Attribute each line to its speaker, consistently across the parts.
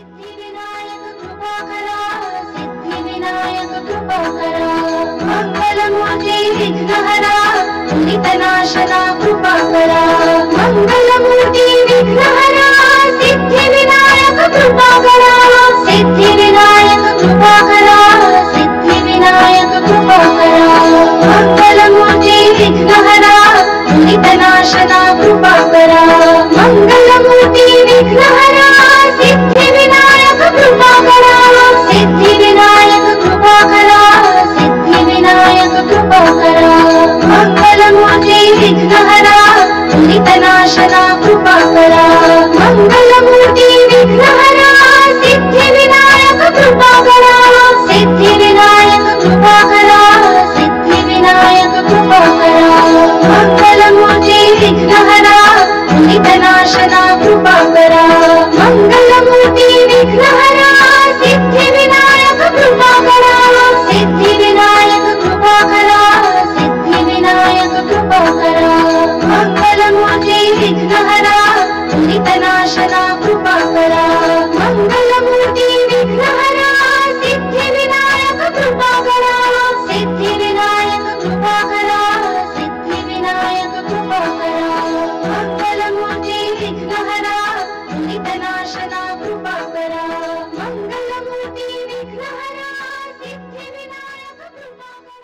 Speaker 1: सिद्धिविनायक कृपाकरा, सिद्धिविनायक कृपाकरा, मंगलमूर्ती विघ्नहरा, दुरितनाशना कृपाकरा, मंगलमूर्ती विघ्नहरा, सिद्धिविनायक कृपाकरा, सिद्धिविनायक कृपाकरा, सिद्धिविनायक कृपाकरा, मंगलमूर्ती विघ्नहरा, दुरितनाशना कृपाकरा, मंगलमूर्ती विघ्नहरा, सिद्धिविनायक कृपाकरा, सिद्धिविनायक कृपाकरा, सिद्धिविनायक कृपाकरा, मंगलमूर्ती विघ्नहरा, दुरितनाशना कृपाकरा, मंगलमूर्ती विघ्नहरा, सिद्धिविनायक कृपाकरा, सिद्धिविनायक कृपाकरा, सिद्धिविनायक कृपाकरा, मंगलमूर्ती विघ्नहरा, दुरितनाशना कृपाकरा, मंगलमूर्ती विघ्नहरा, सिद्धिविनायक कृपाकरा, सिद्धिविनायक कृपाकरा, सिद्धिविनायक कृपाकरा, मंगलमूर्ती विघ्नहरा, दुरितनाशना कृपाकरा, मंगलमूर्ती विघ्नहरा, सिद्धिविनायक कृपाकरा, सिद्धिविनायक कृपाकरा, सिद्धिविनायक कृपाकरा, मंगलमूर्ती विघ्नहरा, दुरितनाशना कृपाकरा, मंगलमूर्ती विघ्नहरा, सिद्धिविनायक कृपाकरा।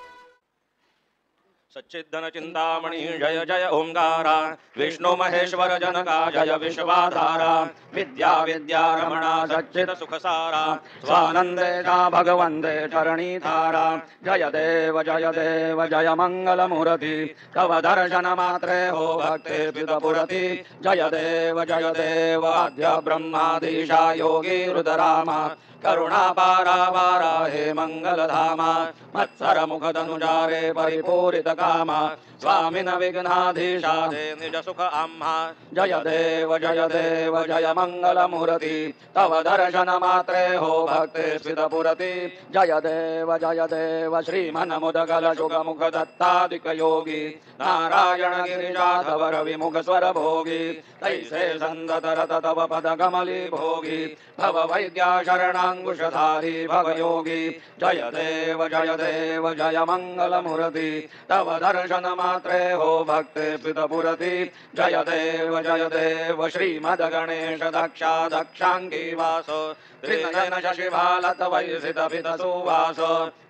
Speaker 2: सच्चिदन चिंतामणि जय जय ओंकारा, विष्णु महेश्वर जनका जय विश्वाधारा, विद्या विद्या रमणा सच्चिद सुखसारा, स्वानंदेशा भगवंदे चरणीधारा, जय देव जय मंगल मूर्ति, तव दर्शन मात्रे हो भक्ते स्फुरति, जय देव आद्य ब्रह्माधीशा योगी रुद्रामा, करुणा पारा पारा हे मंगलधामा, मत्सर मुखधनुजारे परिपूरित कामा, स्वामिन विघ्नाधीशा हे निज सुख आम्हा, जय देव जय मंगल मूर्ति, तव दर्शन मात्रे हो भक्ते स्फुरति, जय देव श्रीमन मुदगल शुग मुख दत्तादिक योगी, नारायण गिरिजाधवर विमुख स्वर भोगी, तैसे संदत रत तव पद कमली भोगी, भव वैद्या शरणांकुशधारी भव योगी, जय देव जय मंगल मूर्ति, तव दर्शन मात्रे हो भक्ते स्फुरति, जय देव श्रीमद गणेश दक्षा दक्षांगी वासो, त्रिनयन शशिभालत वैसित पित सुवास,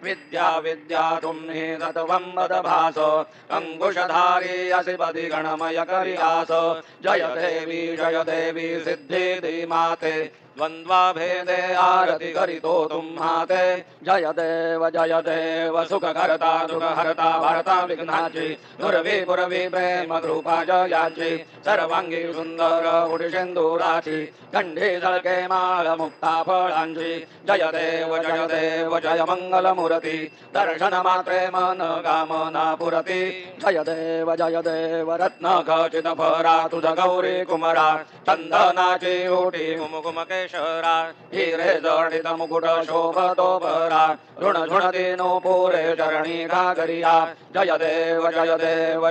Speaker 2: विद्या विद्या तुम्हि तत्वं वद भास, अंकुशधारी असिपति गणमय करियास, जय देवी सिद्धि माते, द्वंद्वा भेदे आरति करितो तुम्हाते, जय देव सुख करता दुख हरता भरता विघ्नाची, दुर्वी प्रेम कृपा जयाची, सर्वांगी सुंदर उडिशेंदुराची, कंठी झळके माळ मुक्ता फळांची, जय देव जय मंगल मूर्ति, दर्शन मात्रे मन कामना पुरती, जय देव रत्न खचित फरा तुझ गौरी कुमरा, चंदनाची ओटी कुमकुमके हिरे जडित मुकुट शोभतो परा, ऋण झुणती पुरे चरणी घागरिया, जय देव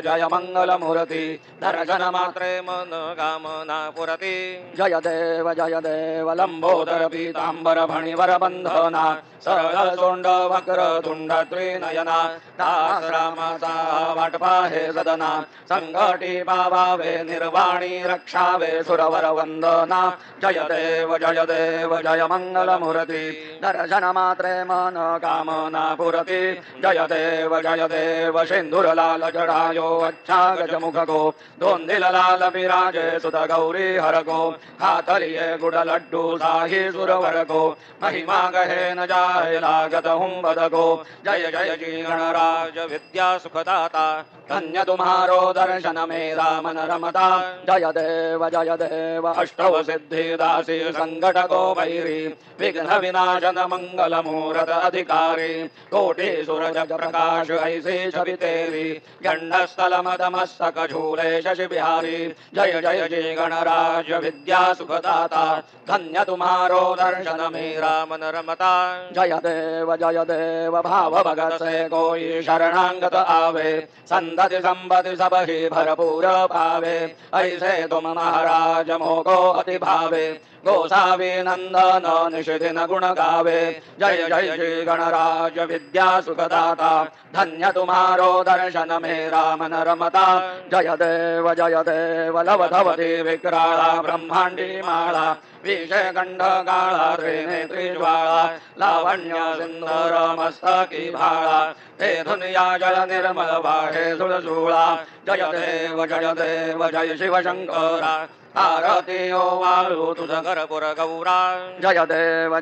Speaker 2: जय मंगल मूर्ति, दर्शन मात्रे मन कामना पुरती, जय देव लंबोदर पीतांबर फणिवर बंधना, सरळ सोंड वक्र तुंड त्रिनयना, दासरामाचा वाट पाहे सदना, संकटी पावावे निर्वाणी रक्षावे सुरवर वंदना, जय देव जय मंगल मूर्ति, दर्शन मात्रे मन कामना पुरति, जय देव सिंधुर लाल जड़ायो अच्छा गज मुख को, दोंदिल लाल विराजे सुत गौरी हर को, हाथ लिए गुड़ लड्डू साही सुरवर को, महिमा कहे न जाए लागत हुंबद को, जय जी गणराज विद्या सुखदाता, धन्य तुम्हारो दर्शन मेरा मन रमता, जय देव अष्टव सिद्धि दासी संकट को भैरी, विघ्न विनाशन मंगल मूरत अधिकारी, कोटि सूरज प्रकाश ऐसी छवि तेरी, गंडस्थल मद मस्तक झूले शशि बिहारी, जय जी गणराज विद्या सुखदाता, धन्य तुम्हारो दर्शन मेरा मन रमता, जय देव भाव भगत से कोई शरणांगत आवे, संतति संपत्ति सब ही भरपूर पावे, ऐसे तुम महाराज मोको अति भावे, गोसाविनंदन निषिदिन गुण गावे जय जय श्री गणराज विद्या सुखदाता धन्य तुम्हारो दर्शन मेरा मन रमता जय देव लवधवती विक्राळा ब्रह्मांडी माळा विषय गंड गाळा त्रिनेत्री ज्वाळा लावण्य सुंदर मस्तकी भाळा हे धुनिया जल निर्मल वाहे सुळसुळा जय देव जय शिव शंकरा आरती ओ वाळू तुझ कर्पूर गौरा जय देव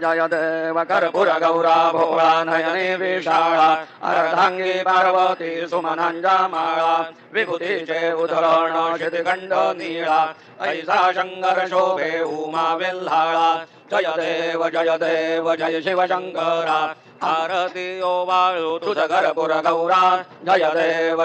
Speaker 2: कर्पूर गौरा भोळा नयने विशाळा अर्धांगी पार्वती सुमनांजा माळा विभूतीचे उधरण शितिखंड निळा ऐसा शंकर शोभे उमा वेल्हाळा जय देव जय शिव शंकरा आरती ओ वाळू तुझ कर्पूर गौरा जय देव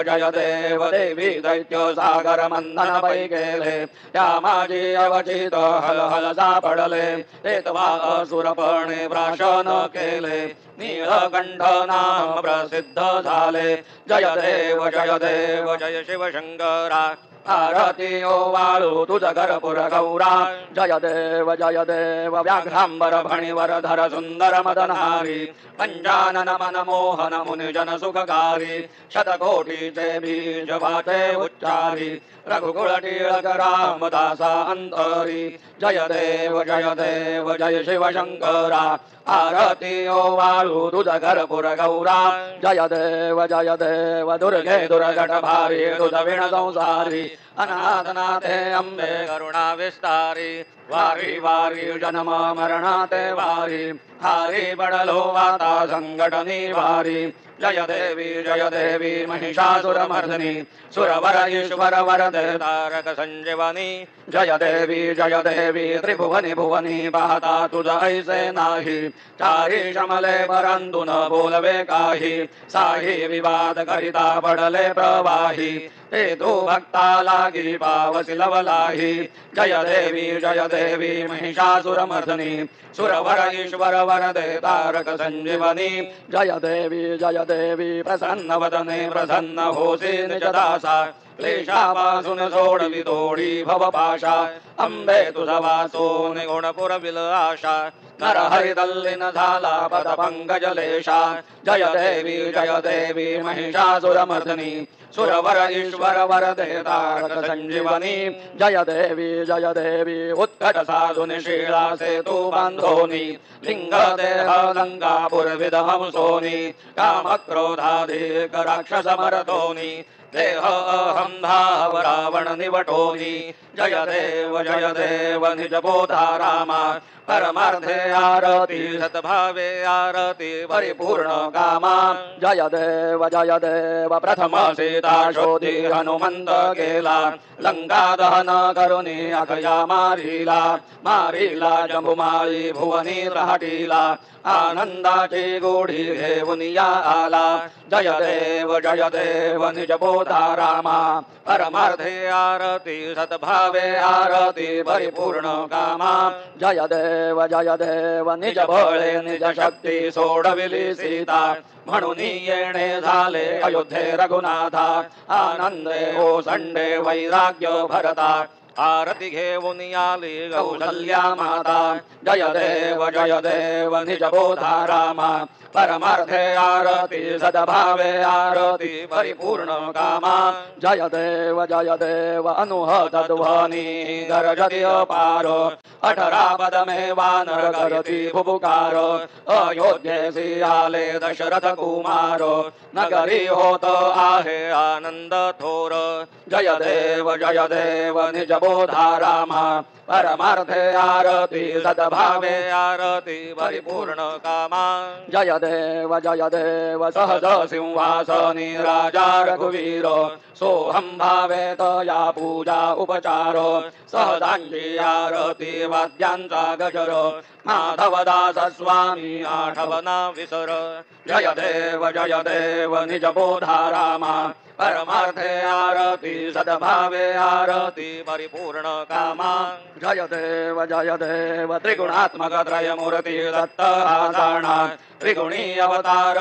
Speaker 2: देवी दैत्य सागर मंथन पै गेले त्या माझी अवचित हल हल सापडले ते तवा असुरपणे प्राशन केले नीलकंठ नाम प्रसिद्ध झाले जय देव जय शिव शंकरा आरती ओ वाळू तुझ कर्पूर गौरा जय देव व्याघ्रांबर फणीवर धर सुंदर मदनहारी पंचानन मन मोहन मुनिजन सुखकारी शतकोटीचे बीज वाचे उच्चारी रघुकुळ टिळक रामदासा अंतरी जय देव जय शिव शंकरा आरती ओ वाळू तुझ कर्पूर गौरा जय देव दुर्गे दुर्घट भारी तुझ विण संसारी अनाथनाथे अंबे करुणा विस्तारी वारी वारी जन्म मरणाते वारी हारी बडलो वाता संकट निवारी जय देवी महिषासुरमर्दिनी सुरवर ईश्वर वरदे तारक संजीवनी जय देवी त्रिभुवनी भुवनी पाहता तुझ ऐसे नाही चारी शमले परंतु न बोलवे काही साही विवाद करिता पडले प्रवाही ते तू भक्ता लागी पावसी लवलाही जय देवी महिषासुरमर्दिनी सुरवर ईश्वर वरदे तारक संजीवनी जय देवी प्रसन्न वदने प्रसन्न होसी निज दासा क्लेशापासून सोडवी तोडी भवपाशा अंबे तुझ वासो निगुणपुर विल आशा नर हरि तल्लीन झाला पद पंकजलेशा जय देवी महिषासुरमर्दिनी सुरवर ईश्वर वरदे तारक संजीवनी जय देवी उत्कट साधुनि शीला सेतु बांधोनी लिंग देह लंकापुर विदहम सोनी काम क्रोधाधिक राक्षस मरतोनी देह अहम धाव रावण निवटोनी जय देव निज बोधा रामा परमार्थे आरती सद्भावे आरती परिपूर्ण कामा जय देव प्रथम सीता शोधी हनुमंत गेला लंका दहन करुणी अखया मारिला जंबुमाळी भुवनी रहाटीला आनंदाची गोडी घेऊन या आला जय देव निज बोधा रामा परमार्थे आरती सद्भावे आरती परिपूर्ण कामा जय देव निज बळे निज शक्ती सोडविली सीता म्हणून येणे झाले अयोध्ये रघुनाथा आनंदे ओसंडे वैराग्य भरता आरती घेऊन आली कौसल्या माता जय देव निज बोधा रामा परमार्थे आरती सद्भावे आरती परिपूर्ण कामा जय देव अनुहत ध्वनी गर्जति अपारो 18 पद में वानर करती भुभुकार अयोध्येसी आले दशरथ कुमारो नगरी होत आहे आनंद थोर जय देव निज बोधा रामा परमार्थे आरती सद्भावे आरती परिपूर्ण कामा जय देव सहज सिंहासनी राजा रघुवीर सोहम भावे तया पूजा उपचारो सहजांची आरती वाद्यांचा गजर माधवदास स्वामी आठवना विसर जय देव निज बोधा रामा परमार्थे आरती सद्भावे आरती परिपूर्ण कामा जय देव त्रिगुणात्मक त्रय मूर्ति दत्त आसाना त्रिगुण करुणी अवतार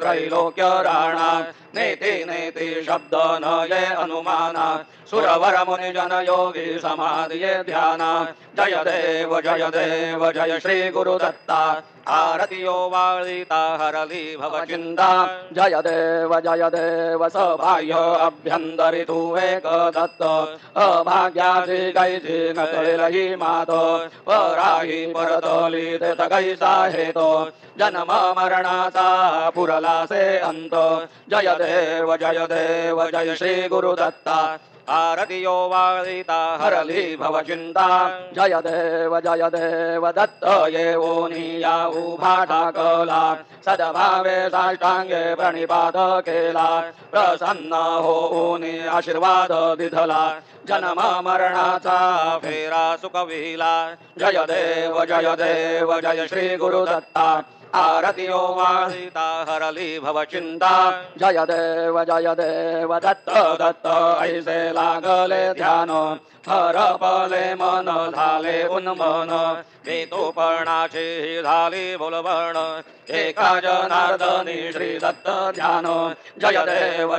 Speaker 2: त्रैलोक्य राणा नेति नेति शब्द न ये अनुमाना सुरवर मुनि जन योगी समाधिये ध्याना जय देव जय श्री गुरुदत्ता आरतियो वाळिता हरली भव चिंता जय देव सबाह्य अभ्यंतरी तू एक दत्त अभाग्याची कैची नकळी मात पराही परतली ते कैसा हेतो जन्म मरणाचा पुरला से अंत जय देव जय श्री गुरुदत्ता आरतियो वाळिता हरली भव चिंता जय देव दत्त येऊनिया उभा ठाकला सद्भावे साष्टांगे प्रणिपात केला प्रसन्न होऊनी आशीर्वाद दिधला जन्म मरणाचा फेरा सुखविला जय देव जय श्री गुरुदत्ता आरतियो वाळिता हरली भव चिंता जय देव दत्त ऐसे लागले ध्यान हरपले मन झाले उन्मन वेतोपर्णाची झाली बोलबण एका जनार्दनी श्री दत्त ध्यान जय देव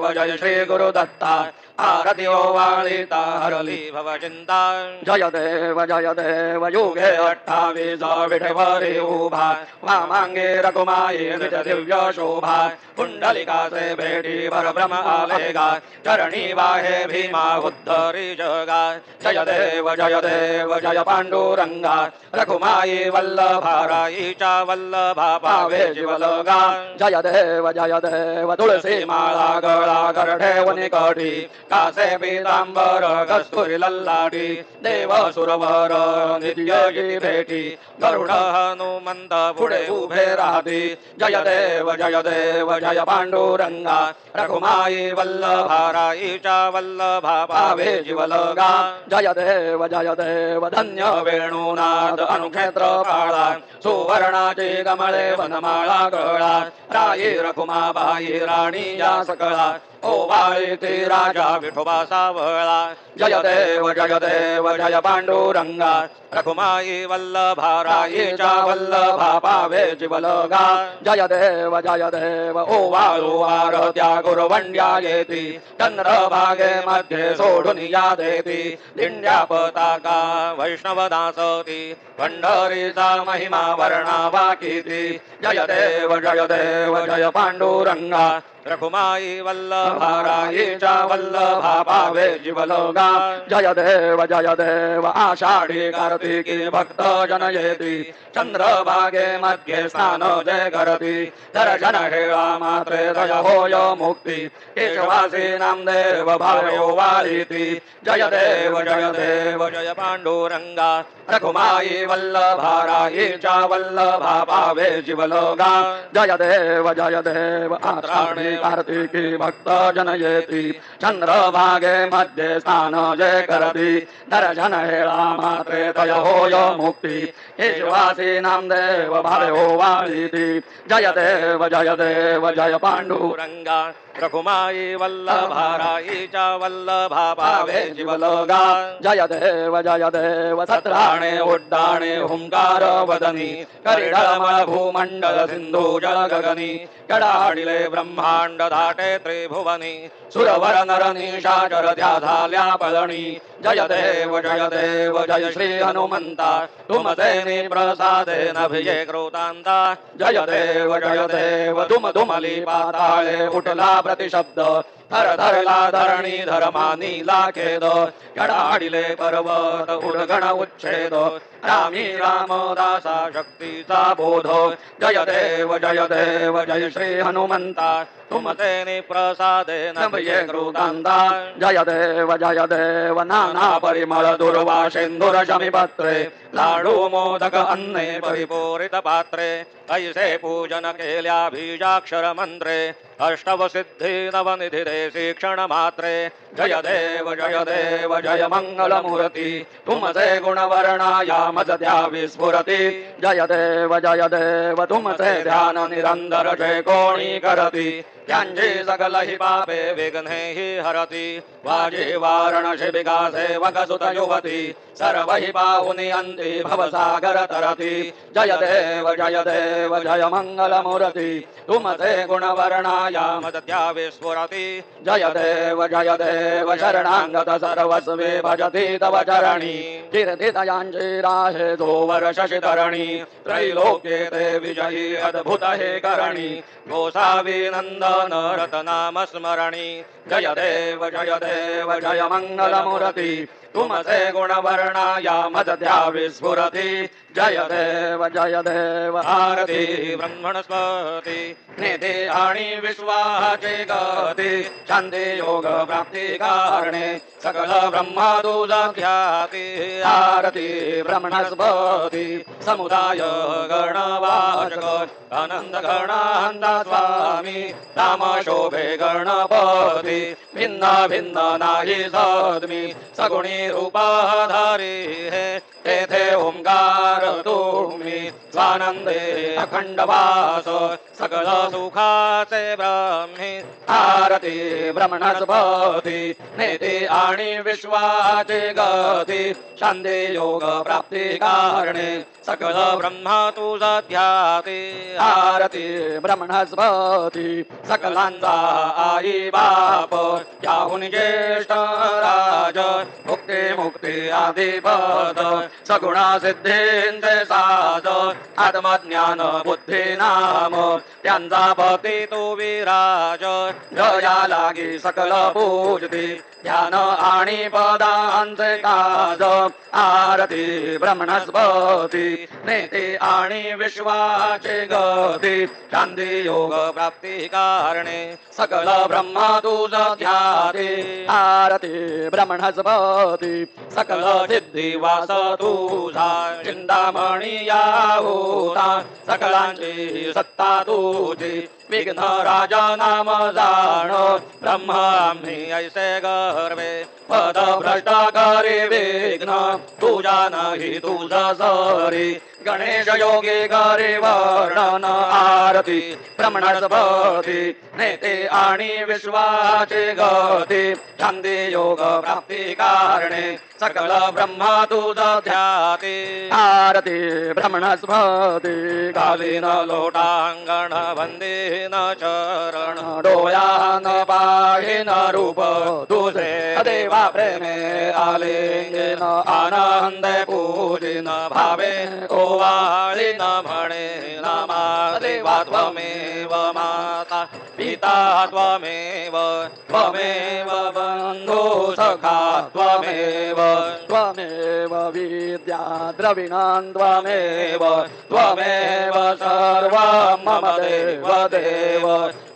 Speaker 2: जय श्री गुरुदत्ता आरतियो वाळिता हरली भव चिंता जय देव युगे 28 विठेवरी उभा वामांगे रघुमाई निज दिव्य शोभा कुंडलिकासे भेटी परब्रह्म आलेगा चरणी वाहे भीमा उद्धरी जगा जय देव जय पांडुरंगा रघुमाई वल्लभाराईच्या वल्लभा पावे जीवलगा जय देव तुळसी माळा गळा करठेवनी कठी कासे पीतांबर कस्तुरी लल्लाटी देव सुरवर नित्य भेटी गरुड हनुमंत पुढे उभे राहती जय देव जय पांडुरंगा रघुमाई वल्लभाराईच्या वल्लभा पावे जीवलगा जय देव धन्य वेणुनाद अनुक्षेत्र पाळा सुवर्णाची कमळे वनमाळा गळा राई रखुमाबाई राणी या सकळा ओवाळीती राजा विठोबा सावळा जय देव जय पांडुरंगा रखुमाई वल्लभाराईच्या वल्लभा पावे जीवलगा जय देव ओवाळू आरत्या गुरुवंड्या येती चंद्रभागे मध्ये सोडून या देती दिंड्या पताका वैष्णव दासती पंढरीचा महिमा वर्णावा कीती जय देव जय पांडुरंगा रखुमाई वल्लभाराईच्या वल्लभा पावे जीवलगा जय देव आषाढी कार्तिकी भक्त जन येती चंद्रभागे मध्ये स्नान जय करती दर्शन हेळा मात्रे दय होय मुक्ती केशवासी नामदेव भावे वाळीती जय देव जय पांडुरंगा रखुमाई वल्लभाराईच्या वल्लभा पावे जीवलगा जय देव आषाढी कार्तिकी भक्त जन येती चंद्रभागे मध्ये स्नान जय करती दर्शन हेळा मात्रे दय होय मुक्ती केशवासी नामदेव भावे वाळीती जय देव जय पांडुरंगा रखुमाई वल्लभाराईच्या वल्लभा पावे जीवलगा जय देव सत्राणे उड्डाणे हुंकार वदनी करिडमळ भूमंडल सिंधू जल गगनी कडाडिले ब्रह्मांड धाटे त्रिभुवनी सुरवर नर निशाचर त्या झाल्या पळणी जय देव जय श्री हनुमंता तुम देनी प्रसादेन भिये कृतांता जय देव तुम तुमली पाताळे उठला प्रतिशब्द धर धरला धरणी धर्मानी लाखेद कडाडिले पर्वत उडगण उच्छेद रामी रामदासा शक्तीचा बोध जय देव जय श्री हनुमंता तुम तेने प्रसादेन भिये कृतांता जय देव नाना परिमळ दुर्वा सिंधुर शमीपत्रे लाडू मोदक अन्ने परिपूरित पात्रे ऐसे पूजन केल्या बीजाक्षर मंत्रे अष्टव सिद्धी नवनिधी शिक्षण मात्रे जय देव जय मंगल मूर्ती तुमचे गुणवर्णाया मज द्या विस्फुरती जय देव तुमचे ध्यान निरंतर जय कोणी करती त्यांची सकल ही पापे विघ्ने ही हरती वाजी वारणशी विकासे वकसुत युवती सर्वहि पाहुनियन्ति भवसागर तरति जय देव जय मंगलमूर्ति तुमते गुणवर्णायाम दद्या विस्फुरति जय देव शरणागत सर्वस्वे भजति तव चरणी कीर्तितयांजीराहे दोवर शशिधरणी त्रैलोक्ये ते विजयी अद्भुत हे करणी गोसाविनन्दन रतनाम स्मरणी जय देव जय मंगलमूर्ति तुमते गुणवर्णायाम दद्या विस्फुरति जय देव आरती ब्रह्मणस्पति निधि आणि विश्वाचे गती शांती योग प्राप्ती कारणे सकल ब्रह्मादुजा ख्याती आरती ब्रह्मणस्पति समुदाय गणवाचक आनंद गणानंद स्वामी राम शोभे गणपती भिन्न भिन्न नाही सद्मी सगुणी रूपाधारी हे तेथे ओंकार तुम्ही स्वानंदे अखंड वास सकल सुखाचे ब्रह्मी आरती ब्रह्मणस्पति नेते आणि विश्वाचे गती शांती योग प्राप्ती कारणे सकल ब्रह्मा तुझा ध्याते आरती ब्रह्मणस्पति सकलांचा आई बाप याहुन ज्येष्ठ राज मुक्ती आदिपद सगुणा सिद्धींचे साज आत्मज्ञान बुद्धी नाम त्यांचा भक्ती तो विराज जया लागी सकल पूजती ध्यान आणि पदांचे काज आरती ब्रह्मणस्पति नेते आणि विश्वाचे गती शांती योग प्राप्ती कारणे सकल ब्रह्मा तुझ ध्याते आरती ब्रह्मणस्पति सकल सिद्धी वास तुझा चिंतामणी याहुता सकलांची सत्ता तुझी विघ्न राजा नाम जाण ब्रह्म आम्ही ऐसे गर्वे पद भ्रष्ट करे विघ्न तुझा नाही तुझा सरी गणेश योगी करे वर्णन आरती ब्रह्मणस्पति नेते आणि विश्वाचे गती शांती योग प्राप्ती कारणे सकल ब्रह्मा तुझ ध्याते आरती ब्रह्मणस्पति घालीन लोटांगण वंदेन चरण डोळ्यान पाहिन रूप तुझे देवा प्रेमे आलिंगन आनंद पूजिन भावे ओवाळीन म्हणे नमा देवा त्वमेव माता पिता त्वमेव बंधु सखा त्वमेव विद्या द्रविणान् त्वमेव सर्वं मम देव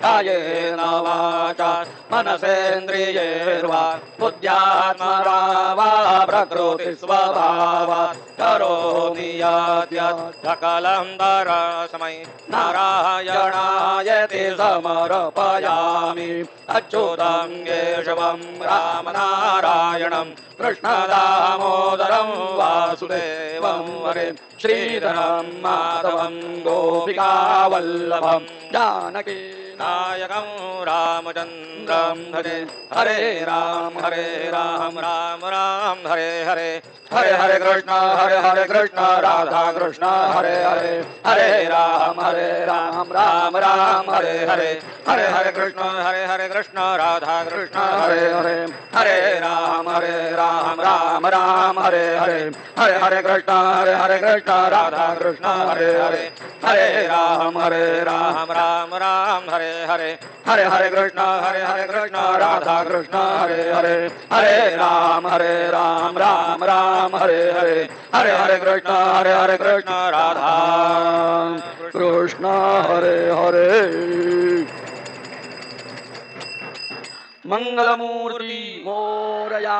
Speaker 2: कायेन वाचा मनसेन्द्रियैर्वा बुद्ध्यात्मना वा प्रकृति स्वभावात् करोमि यद्यत् सकलं परस्मै नारायणायते समर्पयामि अच्युतं केशवं रामनारायणं कृष्णदामोदरं वासुदेवं हरे श्रीधरं माधवं गोपिकावल्लभं जानकी नायकं रामचन्द्रं भजे हरे राम राम राम हरे हरे हरे हरे कृष्ण राधा कृष्ण हरे हरे हरे राम राम राम हरे हरे हरे हरे कृष्ण राधा कृष्ण हरे हरे हरे राम राम राम हरे हरे हरे हरे कृष्ण राधा कृष्ण हरे हरे हरे राम राम राम हरे हरे हरे हरे कृष्ण राधा कृष्ण हरे हरे हरे राम राम राम हरे हरे हरे हरे कृष्ण राधा कृष्ण हरे हरे मंगलमूर्ति मोरया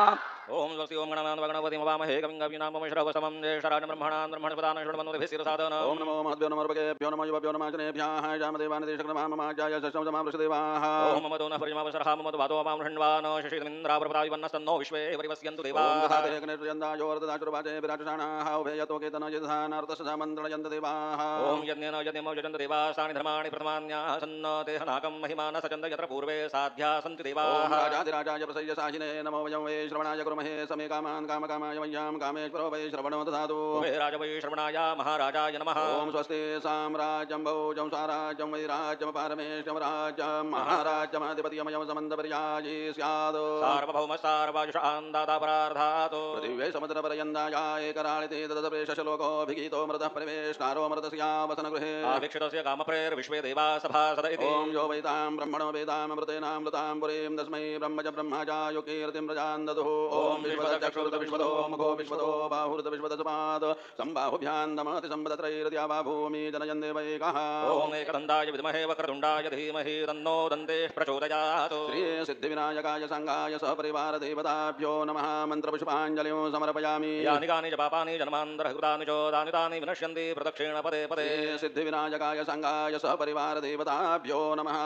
Speaker 2: ओम स्वस्ति ओम गणपति मवामहे कविं कवीनां श्रवसमं ज्येष्ठराजं ब्रह्मणान् ब्रह्मणस्पदान् शृण्वन्नोतिभिस्सिरसादन ओम नमो महद्भ्यो नमो ऋभ्यो नमो युवभ्यो नमो जनेभ्यः जामदेवानिदेशक्रमाममाचार्य शशं समावृषदेवाः ओम ममतो न परिमावसरः ममतो भातो वां षण्वान शशिमिन्द्रावृपदाविवन्नस्तन्नो विश्वे परिवस्यन्तु देवाः देवगणेशयन्दायोर्ददाचुर्वाचे विराजसाणाः उभयतो केतनयधानार्तसमन्द्रयन्त देवाः ओम यज्ञेन यज्ञमो यजन्त देवाः सानि धर्माणि प्रथमान्याः सन्न तेहनाकं महिमान सचन्द यत्र पूर्वे साध्या सन्ति देवाः राजाधिराजाय प्रसय्य साहिने नमो वयं वै श्रवणाय कुर्महे
Speaker 3: महे समे कामान् कामकामाय मह्यं कामेश्वरो वै श्रवणो ददातु
Speaker 2: कुबेराय वै श्रवणाय महाराजाय नमः
Speaker 3: ओम स्वस्ति साम्राज्यं भौजं साराज्यं वैराज्यं पारमेश्वरं राज्यं महाराज्यमधिपतिमयं समन्तपर्यायी स्यात्
Speaker 2: सार्वभौम सार्वजुषान्दाता परार्धातो
Speaker 3: पृथिव्यै समुद्रपर्यन्ताय एकराळिते तदप्रेषशलोकोऽभिगीतो मृतः परिवेष्टारो मृतस्यावसनगृहे
Speaker 2: आवीक्षितस्य कामप्रेर्विश्वे देवा सभासद इति
Speaker 3: ओम यो वैतां ब्रह्मणो वेदामृतेनामृतां पुरीं तस्मै ब्रह्मज ब्रह्मजायो कीर्तिं प्रजां ददुः ओम विश्वदचक्षुर्द विश्वतो मुखो विश्वतो बाहुर्द विश्वदसपाद सम्बाहुभ्यां नमति सम्पदत्रैर्द्यावा भूमि जनयन् देवैकः
Speaker 2: ओम एकदन्ताय विद्महे वक्रतुण्डाय धीमहि तन्नो दन्तेः प्रचोदयात्
Speaker 3: श्री सिद्धिविनायकाय संघाय सहपरिवार देवताभ्यो नमः मन्त्रपुष्पाञ्जलिं समर्पयामि
Speaker 2: यानि कानि च पापानि जन्मान्तरकृतानि चोदानि तानि विनश्यन्ति प्रदक्षिण पदे पदे
Speaker 3: सिद्धिविनायकाय संघाय सहपरिवार देवताभ्यो नमः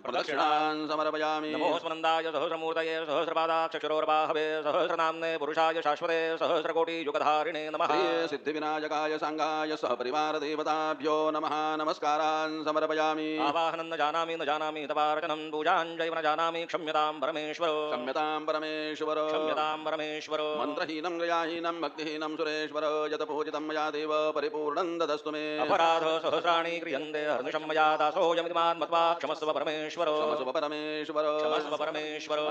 Speaker 3: प्रदक्षिणान् समर्पयामि
Speaker 2: नमो स्मन्दाय सहस्रमूर्तये सहस्रपादाक्षरोर्बाहवे सहस्रनाम्ने पुरुषाय शाश्वते सहस्रकोटियुगधारिणे नमः
Speaker 3: सिद्धिविनायकाय संघाय सहपरिवार देवताभ्यो नमः नमस्कारान् समर्पयामि
Speaker 2: आवाहनं न जानामि तवार्चनं पूजां चैव न जानामि क्षम्यतां परमेश्वरो मन्त्रहीनं क्रियाहीनं भक्तिहीनं सुरेश्वर यत् पूजितं मया देव परिपूर्णं ददस्तु मे अपराध सहस्राणि क्रियन्ते हर्निशं मया दासोऽयमिमान् मत्वा क्षमस्व परमेश्वरो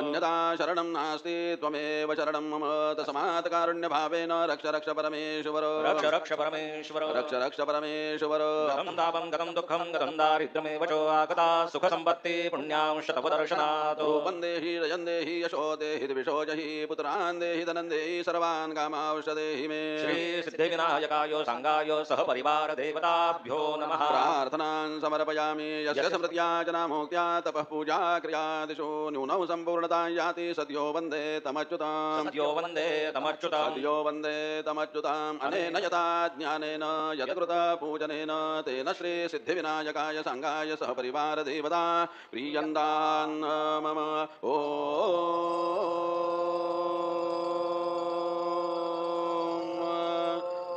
Speaker 3: अन्यथा शरणं नास्ति त्वमेव शरणं मम तस्मात् कारुण्यभावेन रक्ष परमेश्वर रक्ष परमेश्वर
Speaker 2: गतं तापं गतं दुःखं गतं दारिद्र्यमेव च आगता सुखसम्पत्ति पुण्यांशतपदर्शनात्
Speaker 3: रूपं देहि रजं देहि यशो देहि द्विषो जहि पुत्रान् देहि धनं देहि सर्वान् कामांश देहि मे
Speaker 2: श्री सिद्धिविनायकाय संगाय सहपरिवार देवताभ्यो नमः
Speaker 3: प्रार्थनान् समर्पयामि यस्य समृद्ध्या मोक्त्या तपः पूजा क्रियादिषु न्यूनौ सम्पूर्णतां याति सद्यो वन्दे तमच्युताम् अनेन यथा ज्ञानेन यत्कृत पूजनेन तेन श्री सिद्धिविनायकाय संघाय सहपरिवार देवता प्रीयन्तान् मम ओ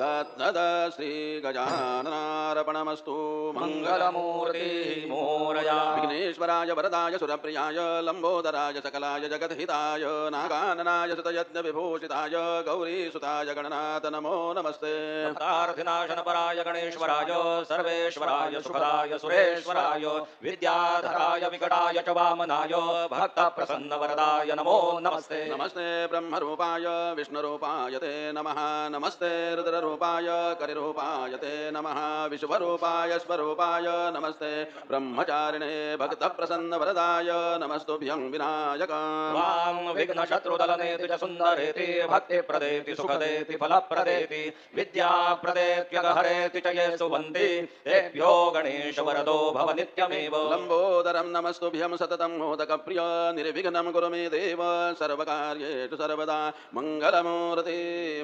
Speaker 3: तद् श्री गजाननार्पणमस्तु
Speaker 2: मंगलमूर्ति मोरया
Speaker 3: विघ्नेश्वराय वरदाय सुरप्रियाय लंबोदराय सकलाय जगद्हिताय नागाननाय सुतयज्ञ विभूषिताय गौरीसुताय गणनाथ नमो नमस्ते
Speaker 2: प्रार्थनाशनपराय गणेश्वराय सर्वेश्वराय सुखदाय सुरेश्वराय विद्याधराय विकटाय च वामनाय भक्तप्रसन्नवरदाय नमो नमस्ते
Speaker 3: नमस्ते ब्रह्मरूपाय विष्णुरूपाय ते नमः नमस्ते रुद्ररूपाय करिरूपाय ते नमः विश्वरूपाय स्वरूपाय नमस्ते ब्रह्मचारिणे भक्तप्रसन्नवरदाय नमस्तुभ्यं विनायक
Speaker 2: वां विघ्नशत्रुदलनेति च सुन्दरेति भक्तिप्रदेति सुखदेति फलप्रदेति विद्याप्रदेत्यगहरेति च ये सुवन्ति तेभ्यो गणेशवरदो भव नित्यमेव
Speaker 3: लम्बोदरं नमस्तुभ्यं सततं मोदकप्रिय निर्विघ्नं कुरु मे देव सर्वकार्येषु सर्वदा मङ्गलमूर्ति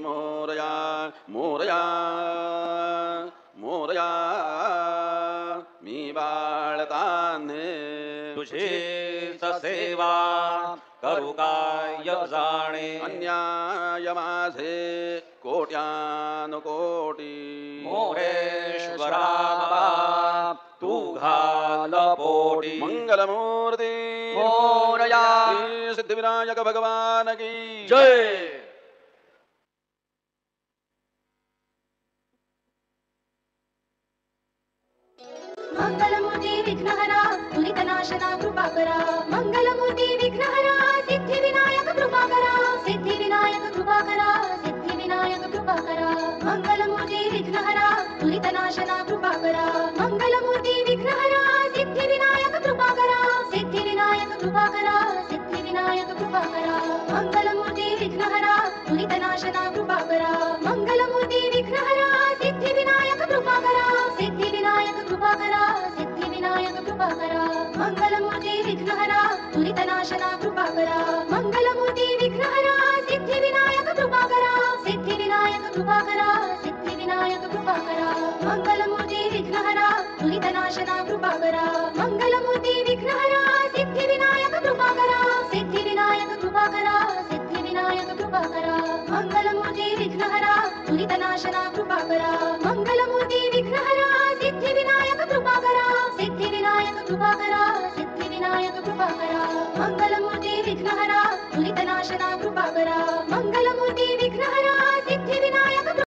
Speaker 3: मोरया मोरया मोरया मी बाळताने
Speaker 2: तुझी सेवा करू काय जाणे
Speaker 3: अन्याय माझे कोट्यानुकोटी
Speaker 2: मोरेश्वरा तू घाल पोटी
Speaker 3: मंगलमूर्ती
Speaker 2: मोरया
Speaker 3: श्री सिद्धिविनायक भगवान की
Speaker 2: जय
Speaker 1: मंगलमूर्ती विघ्नहरा दुरितनाशना कृपाकरा मंगलमूर्ती विघ्नहरा सिद्धिविनायक कृपाकरा सिद्धिविनायक कृपाकरा सिद्धिविनायक कृपाकरा मंगलमूर्ती विघ्नहरा दुरितनाशना कृपाकरा मंगलमूर्ती विघ्नहरा सिद्धिविनायक कृपाकरा सिद्धिविनायक कृपाकरा सिद्धिविनायक कृपाकरा मंगलमूर्ती विघ्नहरा दुरितनाशना कृपाकरा मंगलमूर्ती विघ्नहरा सिद्धिविनायक कृपाकरा सिद्धिविनायक कृपाकरा सिद्धिविनायक कृपाकरा मंगलमूर्ती विघ्नहरा दुरितनाशना कृपाकरा मंगलमूर्ती विघ्नहरा सिद्धिविनायक कृपाकरा सिद्धिविनायक कृपाकरा सिद्धिविनायक कृपाकरा मंगलमूर्ती विघ्नहरा दुरितनाशना कृपाकरा मंगलमूर्ती विघ्नहरा सिद्धिविनायक कृपाकरा सिद्धिविनायक कृपाकरा सिद्धिविनायक कृपाकरा मंगलमूर्ती विघ्नहरा दुरितनाशना कृपाकरा मंगलमूर्ती विघ्नहरा सिद्धिविनायक कृपाकरा सिद्धिविनायक कृपाकरा सिद्धिविनायक कृपाकरा मंगलमूर्ती विघ्नहरा दुरितनाशना कृपाकरा